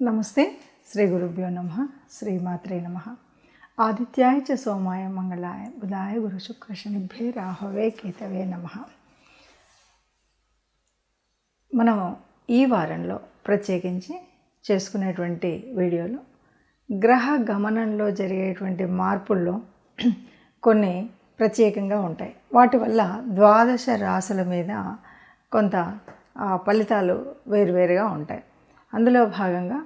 నమస్తే. శ్రీ గురుభ్యో నమః. శ్రీమాత్రే నమః. ఆదిత్యాయ చ సోమాయ మంగళాయ బుధాయ గురు శుక్ర శనిభ్యే రాహవే కేతవే నమః. మనం ఈ వారంలో ప్రత్యేకించి చేసుకునేటువంటి వీడియోలో గ్రహ గమనంలో జరిగేటువంటి మార్పుల్లో కొన్ని ప్రత్యేకంగా ఉంటాయి. వాటి వల్ల ద్వాదశ రాశుల మీద కొంత ఫలితాలు వేరువేరుగా ఉంటాయి. అందులో భాగంగా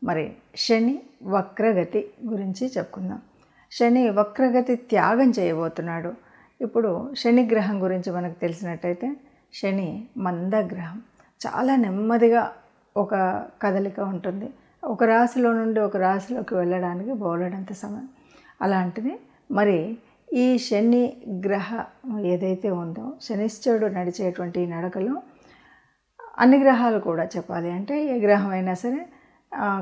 మరి శని వక్రగతి గురించి చెప్పుకుందాం. శని వక్రగతి త్యాగం చేయబోతున్నాడు. ఇప్పుడు శని గ్రహం గురించి మనకు తెలిసినట్టయితే శని మందగ్రహం, చాలా నెమ్మదిగా ఒక కదలిక ఉంటుంది. ఒక రాశిలో నుండి ఒక రాశిలోకి వెళ్ళడానికి బోలెడంత సమయం. అలాంటిది మరి ఈ శని గ్రహ ఏదైతే ఉందో శనిశ్చరుడు నడిచేటువంటి నడకలో అన్ని గ్రహాలు కూడా చెప్పాలి అంటే ఏ గ్రహం అయినా సరే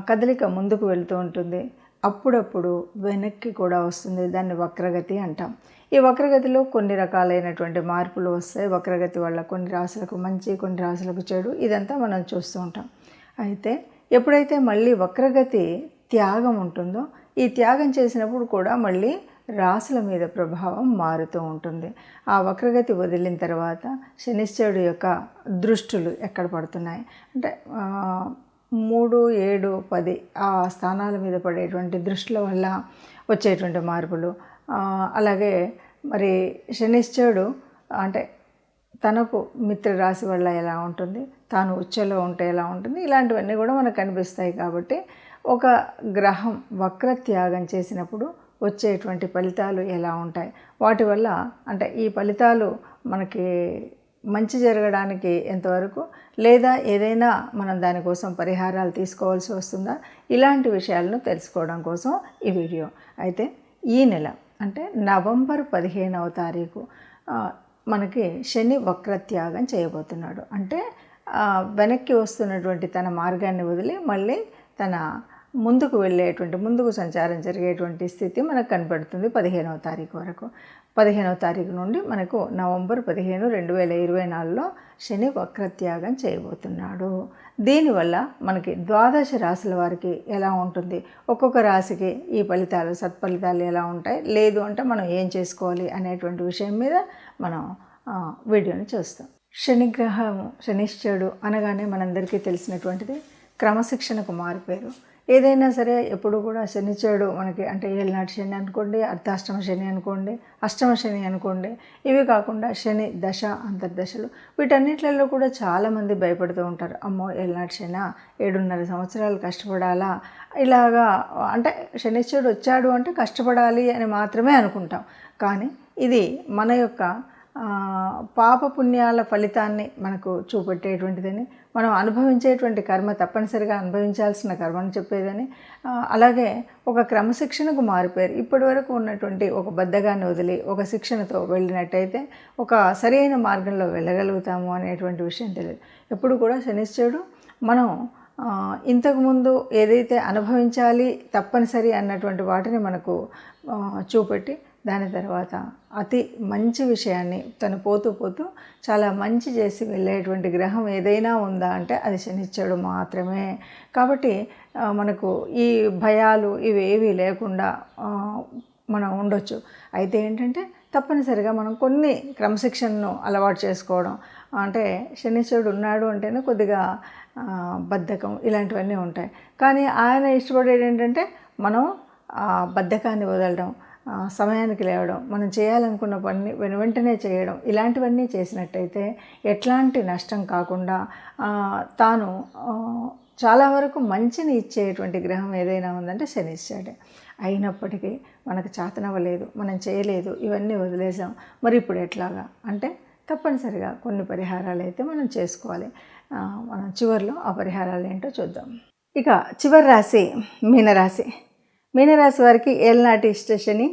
కదలిక ముందుకు వెళుతూ ఉంటుంది, అప్పుడప్పుడు వెనక్కి కూడా వస్తుంది. దాన్ని వక్రగతి అంటాం. ఈ వక్రగతిలో కొన్ని రకాలైనటువంటి మార్పులు వస్తాయి. వక్రగతి వల్ల కొన్ని రాశులకు మంచి, కొన్ని రాశులకు చెడు, ఇదంతా మనం చూస్తూ ఉంటాం. అయితే ఎప్పుడైతే మళ్ళీ వక్రగతి త్యాగం ఉంటుందో ఈ త్యాగం చేసినప్పుడు కూడా మళ్ళీ రాశుల మీద ప్రభావం మారుతూ ఉంటుంది. ఆ వక్రగతి వదిలిన తర్వాత శనిశ్చరుడు యొక్క దృష్టులు ఎక్కడ పడుతున్నాయి అంటే 3, 7, 10 ఆ స్థానాల మీద పడేటువంటి దృష్టిల వల్ల వచ్చేటువంటి మార్పులు, అలాగే మరి శనిశ్చరుడు అంటే తనకు మిత్రరాశి వల్ల ఎలా ఉంటుంది, తాను ఉచ్చలో ఉంటే ఎలా ఉంటుంది, ఇలాంటివన్నీ కూడా మనకు కనిపిస్తాయి. కాబట్టి ఒక గ్రహం వక్రత్యాగం చేసినప్పుడు వచ్చేటువంటి ఫలితాలు ఎలా ఉంటాయి, వాటి వల్ల అంటే ఈ ఫలితాలు మనకి మంచి జరగడానికి ఎంతవరకు, లేదా ఏదైనా మనం దానికోసం పరిహారాలు తీసుకోవాల్సి వస్తుందా, ఇలాంటి విషయాలను తెలుసుకోవడం కోసం ఈ వీడియో. అయితే ఈ నెల అంటే నవంబర్ 15వ తారీఖు మనకి శని వక్రత్యాగం చేయబోతున్నాడు. అంటే వెనక్కి వస్తున్నటువంటి తన మార్గాన్ని వదిలి మళ్ళీ తన ముందుకు వెళ్ళేటువంటి, ముందుకు సంచారం జరిగేటువంటి స్థితి మనకు కనపడుతుంది 15వ తారీఖు వరకు. 15వ తారీఖు నుండి మనకు నవంబర్ 15, 2024లో శని వక్రత్యాగం చేయబోతున్నాడు. దీనివల్ల మనకి ద్వాదశ రాశుల వారికి ఎలా ఉంటుంది, ఒక్కొక్క రాశికి ఈ ఫలితాలు సత్ఫలితాలు ఎలా ఉంటాయి, లేదు అంటే మనం ఏం చేసుకోవాలి అనేటువంటి విషయం మీద మనం వీడియోని చూస్తాం. శనిగ్రహం శనిశ్చరుడు అనగానే మనందరికీ తెలిసినటువంటిది క్రమశిక్షణకు మారిపోయారు. ఏదైనా సరే ఎప్పుడు కూడా శనిశ్చరుడు మనకి అంటే ఏళ్ళనాటి శని అనుకోండి, అర్ధాష్టమ శని అనుకోండి, అష్టమ శని అనుకోండి, ఇవి కాకుండా శని దశ అంతర్దశలు, వీటన్నిటిలో కూడా చాలామంది భయపడుతూ ఉంటారు. అమ్మో ఏళ్ళనాటి శని 7.5 సంవత్సరాలు కష్టపడాలా, ఇలాగా అంటే శనిశ్చరుడు వచ్చాడు అంటే కష్టపడాలి అని మాత్రమే అనుకుంటాం. కానీ ఇది మన యొక్క పాపపుణ్యాల ఫలితాన్ని మనకు చూపెట్టేటువంటిదని, మనం అనుభవించేటువంటి కర్మ తప్పనిసరిగా అనుభవించాల్సిన కర్మను చెప్పేదని, అలాగే ఒక క్రమశిక్షణకు మారిపోయారు. ఇప్పటి వరకు ఉన్నటువంటి ఒక బద్ధకాన్ని వదిలి ఒక శిక్షణతో వెళ్ళినట్టయితే ఒక సరైన మార్గంలో వెళ్ళగలుగుతాము అనేటువంటి విషయం తెలియదు. ఎప్పుడు కూడా శనిశ్చరుడు మనం ఇంతకుముందు ఏదైతే అనుభవించాలి తప్పనిసరి అన్నటువంటి వాటిని మనకు చూపెట్టి దాని తర్వాత అతి మంచి విషయాన్ని తను పోతూ పోతూ చాలా మంచి చేసి వెళ్ళేటువంటి గ్రహం ఏదైనా ఉందా అంటే అది శనిశ్చరుడు మాత్రమే. కాబట్టి మనకు ఈ భయాలు ఇవేవి లేకుండా మనం ఉండొచ్చు. అయితే ఏంటంటే తప్పనిసరిగా మనం కొన్ని క్రమశిక్షణను అలవాటు చేసుకోవడం, అంటే శనిశ్చరుడు ఉన్నాడు అంటేనే కొద్దిగా బద్ధకం ఇలాంటివన్నీ ఉంటాయి. కానీ ఆయన ఇష్టపడేది ఏంటంటే మనం బద్ధకాన్ని వదలడం, సమయానికి లేవడం, మనం చేయాలనుకున్న పని వెంటనే చేయడం, ఇలాంటివన్నీ చేసినట్టయితే ఎట్లాంటి నష్టం కాకుండా తాను చాలా వరకు మంచిని ఇచ్చేటువంటి గ్రహం ఏదైనా ఉందంటే శనిశ్చరుడే. అయినప్పటికీ మనకు చేతనవ్వలేదు, మనం చేయలేదు, ఇవన్నీ వదిలేసాం, మరి ఇప్పుడు ఎట్లాగా అంటే తప్పనిసరిగా కొన్ని పరిహారాలు అయితే మనం చేసుకోవాలి. మనం చివరిలో ఆ పరిహారాలు ఏంటో చూద్దాం. ఇక చివరి రాశి మీనరాశి. మీనరాశి వారికి ఏళ్ళనాటి శని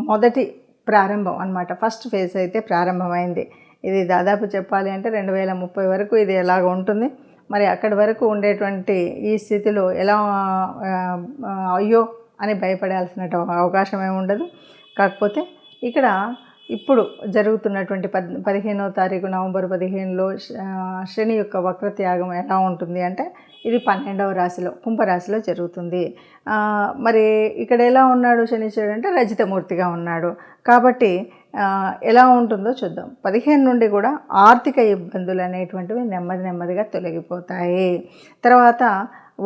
మొదటి ప్రారంభం అన్నమాట. ఫస్ట్ ఫేజ్ అయితే ప్రారంభమైంది. ఇది దాదాపు చెప్పాలి అంటే 2030 వరకు ఇది ఎలాగ ఉంటుంది. మరి అక్కడి వరకు ఉండేటువంటి ఈ స్థితిలో ఎలా అయ్యో అని భయపడాల్సిన అవకాశం ఏమి ఉండదు. కాకపోతే ఇక్కడ ఇప్పుడు జరుగుతున్నటువంటి 15వ తారీఖు నవంబర్ 15లో శని యొక్క వక్రత్యాగం ఎలా ఉంటుంది అంటే ఇది 12వ రాశిలో కుంభరాశిలో జరుగుతుంది. మరి ఇక్కడ ఎలా ఉన్నాడు శనిశ్చరుడు అంటే రజితమూర్తిగా ఉన్నాడు కాబట్టి ఎలా ఉంటుందో చూద్దాం. 15 నుండి కూడా ఆర్థిక ఇబ్బందులు అనేటువంటివి నెమ్మదిగా తొలగిపోతాయి. తర్వాత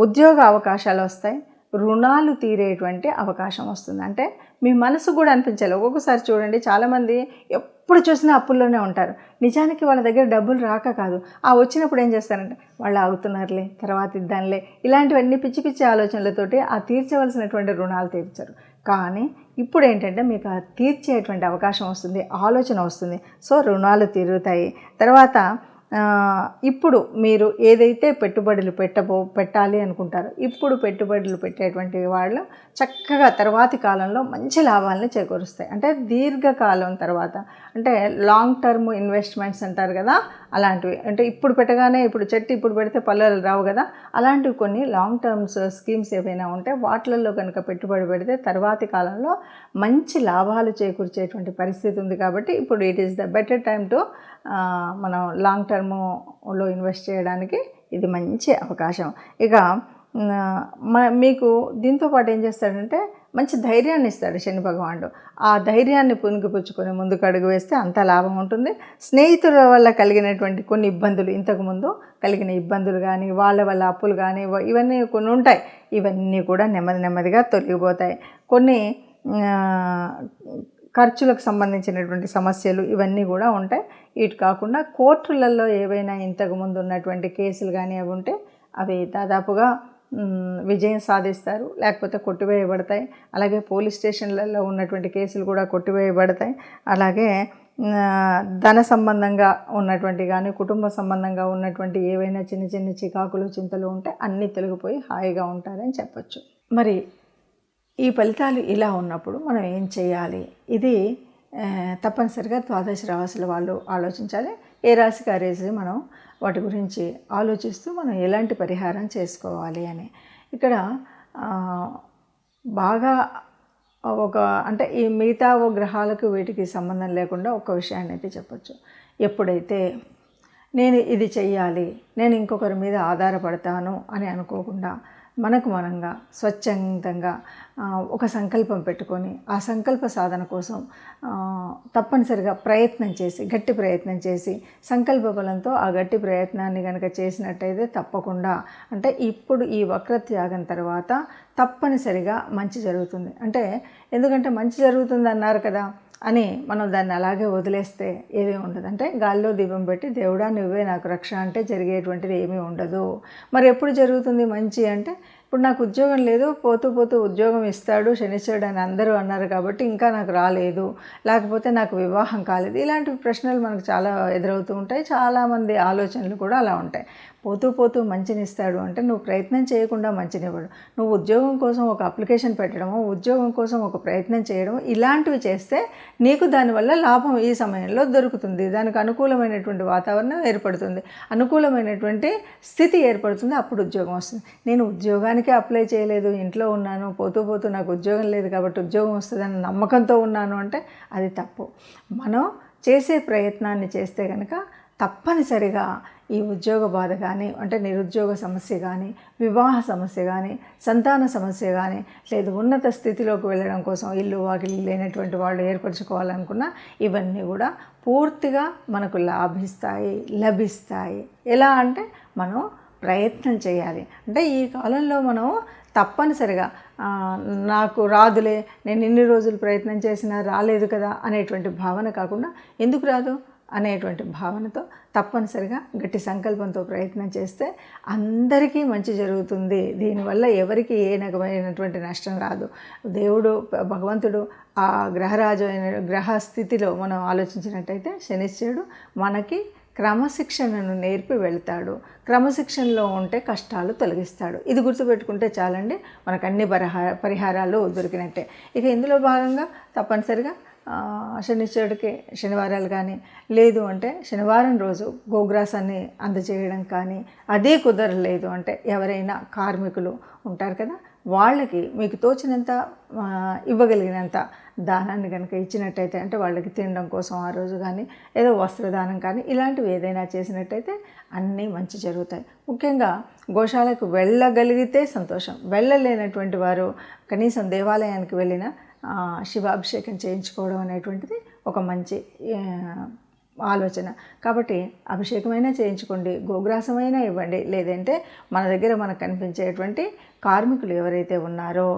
ఉద్యోగ అవకాశాలు వస్తాయి, రుణాలు తీరేటువంటి అవకాశం వస్తుంది. అంటే మీ మనసు కూడా అనిపించాలి. ఒక్కొక్కసారి చూడండి చాలామంది ఎప్పుడు చూసినా అప్పుల్లోనే ఉంటారు. నిజానికి వాళ్ళ దగ్గర డబ్బులు రాక కాదు, వచ్చినప్పుడు ఏం చేస్తారంటే వాళ్ళు ఆగుతున్నారులే తర్వాత ఇద్దాంలే, ఇలాంటివన్నీ పిచ్చి పిచ్చి ఆలోచనలతోటి తీర్చవలసినటువంటి రుణాలు తీర్చరు. కానీ ఇప్పుడు ఏంటంటే మీకు తీర్చేటువంటి అవకాశం వస్తుంది, ఆలోచన వస్తుంది. సో రుణాలు తీరుతాయి. తర్వాత ఇప్పుడు మీరు ఏదైతే పెట్టుబడులు పెట్టాలి అనుకుంటారో ఇప్పుడు పెట్టుబడులు పెట్టేటువంటి వాళ్ళు చక్కగా తర్వాతి కాలంలో మంచి లాభాలను చేకూరుస్తాయి. అంటే దీర్ఘకాలం తర్వాత, అంటే లాంగ్ టర్మ్ ఇన్వెస్ట్మెంట్స్ అంటారు కదా, అలాంటివి. అంటే ఇప్పుడు పెట్టగానే ఇప్పుడు చెట్టు ఇప్పుడు పెడితే పల్లెలు రావు కదా, అలాంటివి కొన్ని లాంగ్ టర్మ్స్ స్కీమ్స్ ఏవైనా ఉంటే వాటిల్లో కనుక పెట్టుబడి పెడితే తర్వాతి కాలంలో మంచి లాభాలు చేకూర్చేటువంటి పరిస్థితి ఉంది. కాబట్టి ఇప్పుడు it is the better time to మనం లాంగ్ టర్మ్లో ఇన్వెస్ట్ చేయడానికి ఇది మంచి అవకాశం. ఇక మీకు దీంతో పాటు ఏం చేస్తాడంటే మంచి ధైర్యాన్ని ఇస్తాడు శని భగవానుడు. ఆ ధైర్యాన్ని పుణికిపుచ్చుకొని ముందుకు అడుగు వేస్తే అంత లాభం ఉంటుంది. స్నేహితుల వల్ల కలిగినటువంటి కొన్ని ఇబ్బందులు, ఇంతకుముందు కలిగిన ఇబ్బందులు కానీ వాళ్ళ వల్ల అప్పులు కానీ ఇవన్నీ కొన్ని ఉంటాయి, ఇవన్నీ కూడా నెమ్మదిగా తొలగిపోతాయి. కొన్ని ఖర్చులకు సంబంధించినటువంటి సమస్యలు ఇవన్నీ కూడా ఉంటాయి. ఇటు కాకుండా కోర్టులలో ఏవైనా ఇంతకుముందు ఉన్నటువంటి కేసులు కానీ అవి ఉంటే అవి దాదాపుగా విజయం సాధిస్తారు, లేకపోతే కొట్టివేయబడతాయి. అలాగే పోలీస్ స్టేషన్లలో ఉన్నటువంటి కేసులు కూడా కొట్టివేయబడతాయి. అలాగే ధన సంబంధంగా ఉన్నటువంటి కానీ కుటుంబ సంబంధంగా ఉన్నటువంటి ఏవైనా చిన్న చికాకులు చింతలు ఉంటే అన్నీ తొలగిపోయి హాయిగా ఉంటారని చెప్పచ్చు. మరి ఈ ఫలితాలు ఇలా ఉన్నప్పుడు మనం ఏం చేయాలి? ఇది తప్పనిసరిగా ద్వాదశ రాశుల వాళ్ళు ఆలోచించాలి. ఏ రాశికి ఆ రాశి మనం వాటి గురించి ఆలోచిస్తూ మనం ఎలాంటి పరిహారం చేసుకోవాలి అని. ఇక్కడ బాగా అంటే ఈ మిగతా గ్రహాలకు వీటికి సంబంధం లేకుండా ఒక విషయాన్ని అయితే చెప్పచ్చు. ఎప్పుడైతే నేను ఇది చెయ్యాలి, నేను ఇంకొకరి మీద ఆధారపడతాను అని అనుకోకుండా మనంగా స్వచ్ఛందంగా ఒక సంకల్పం పెట్టుకొని ఆ సంకల్ప సాధన కోసం తప్పనిసరిగా గట్టి ప్రయత్నం చేసి సంకల్ప బలంతో ఆ గట్టి ప్రయత్నాన్ని కనుక చేసినట్టయితే తప్పకుండా, అంటే ఇప్పుడు ఈ వక్రత్యాగం తర్వాత తప్పనిసరిగా మంచి జరుగుతుంది. అంటే ఎందుకంటే మంచి జరుగుతుంది అన్నారు కదా అని మనం దాన్ని అలాగే వదిలేస్తే ఏమీ ఉండదు. అంటే గాల్లో దీపం పెట్టి దేవుడా నువ్వే నాకు రక్ష అంటే జరిగేటువంటిది ఏమీ ఉండదు. మరి ఎప్పుడు జరుగుతుంది మంచి అంటే, ఇప్పుడు నాకు ఉద్యోగం లేదు, పోతూ ఉద్యోగం ఇస్తాడు శనిశ్చరుడు అని అందరూ అన్నారు కాబట్టి ఇంకా నాకు రాలేదు, లేకపోతే నాకు వివాహం కాలేదు, ఇలాంటి ప్రశ్నలు మనకు చాలా ఎదురవుతూ ఉంటాయి. చాలామంది ఆలోచనలు కూడా అలా ఉంటాయి. పోతూ మంచినిస్తాడు అంటే నువ్వు ప్రయత్నం చేయకుండా మంచినివ్వడు. నువ్వు ఉద్యోగం కోసం ఒక అప్లికేషన్ పెట్టడము, ఉద్యోగం కోసం ఒక ప్రయత్నం చేయడం, ఇలాంటివి చేస్తే నీకు దానివల్ల లాభం ఈ సమయంలో దొరుకుతుంది. దానికి అనుకూలమైనటువంటి వాతావరణం ఏర్పడుతుంది, అనుకూలమైనటువంటి స్థితి ఏర్పడుతుంది, అప్పుడు ఉద్యోగం వస్తుంది. నేను ఉద్యోగానికే అప్లై చేయలేదు, ఇంట్లో ఉన్నాను, పోతూ నాకు ఉద్యోగం లేదు కాబట్టి ఉద్యోగం వస్తుందని నమ్మకంతో ఉన్నాను అంటే అది తప్పు. మనం చేసే ప్రయత్నాన్ని చేస్తే కనుక తప్పనిసరిగా ఈ ఉద్యోగ బాధ కానీ, అంటే నిరుద్యోగ సమస్య కానీ, వివాహ సమస్య కానీ, సంతాన సమస్య కానీ, లేదు ఉన్నత స్థితిలోకి వెళ్ళడం కోసం ఇల్లు వాకిలి లేనటువంటి వాళ్ళు ఏర్పరచుకోవాలనుకున్నా ఇవన్నీ కూడా పూర్తిగా మనకు లభిస్తాయి. ఎలా అంటే మనం ప్రయత్నం చేయాలి. అంటే ఈ కాలంలో మనం తప్పనిసరిగా నాకు రాదులే, నేను ఇన్ని రోజులు ప్రయత్నం చేసినా రాలేదు కదా అనేటువంటి భావన కాకుండా ఎందుకు రాదు అనేటువంటి భావనతో తప్పనిసరిగా గట్టి సంకల్పంతో ప్రయత్నం చేస్తే అందరికీ మంచి జరుగుతుంది. దీనివల్ల ఎవరికి ఏ రకమైనటువంటి నష్టం రాదు. దేవుడు భగవంతుడు ఆ గ్రహ స్థితిలో మనం ఆలోచించినట్టయితే శనిశ్చరుడు మనకి క్రమశిక్షణను నేర్పి వెళ్తాడు. క్రమశిక్షణలో ఉంటే కష్టాలు తొలగిస్తాడు. ఇది గుర్తుపెట్టుకుంటే చాలండి, మనకు అన్ని పరిహారాలు దొరికినట్టే. ఇక ఇందులో భాగంగా తప్పనిసరిగా శనిశ్చరుడికి శనివారాలు కానీ, లేదు అంటే శనివారం రోజు గోగ్రాసాన్ని అందజేయడం కానీ, అదే కుదరలేదు అంటే ఎవరైనా కార్మికులు ఉంటారు కదా, వాళ్ళకి మీకు తోచినంత ఇవ్వగలిగినంత దానాన్ని కనుక ఇచ్చినట్టయితే, అంటే వాళ్ళకి తినడం కోసం ఆ రోజు కానీ, ఏదో వస్త్రదానం కానీ, ఇలాంటివి ఏదైనా చేసినట్టయితే అన్నీ మంచి జరుగుతాయి. ముఖ్యంగా గోశాలకు వెళ్ళగలిగితే సంతోషం. వెళ్ళలేనటువంటి వారు కనీసం దేవాలయానికి వెళ్ళిన శివాభిషేకం చేయించుకోవడం అనేటువంటిది ఒక మంచి ఆలోచన. కాబట్టి అభిషేకమైనా చేయించుకోండి, గోగ్రాసమైనా ఇవ్వండి, లేదంటే మన దగ్గర మనకు కనిపించేటువంటి కార్మికులు ఎవరైతే ఉన్నారో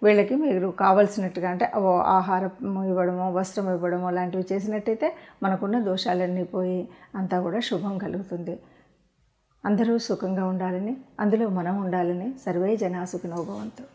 వీళ్ళకి మీరు కావాల్సినట్టుగా అంటే ఆహారం ఇవ్వడమో, వస్త్రం ఇవ్వడమో లాంటివి చేసినట్టయితే మనకున్న దోషాలన్నీ పోయి అంతా కూడా శుభం కలుగుతుంది. అందరూ సుఖంగా ఉండాలని, అందులో మనం ఉండాలని సర్వే జనా సుఖినో భవంతు.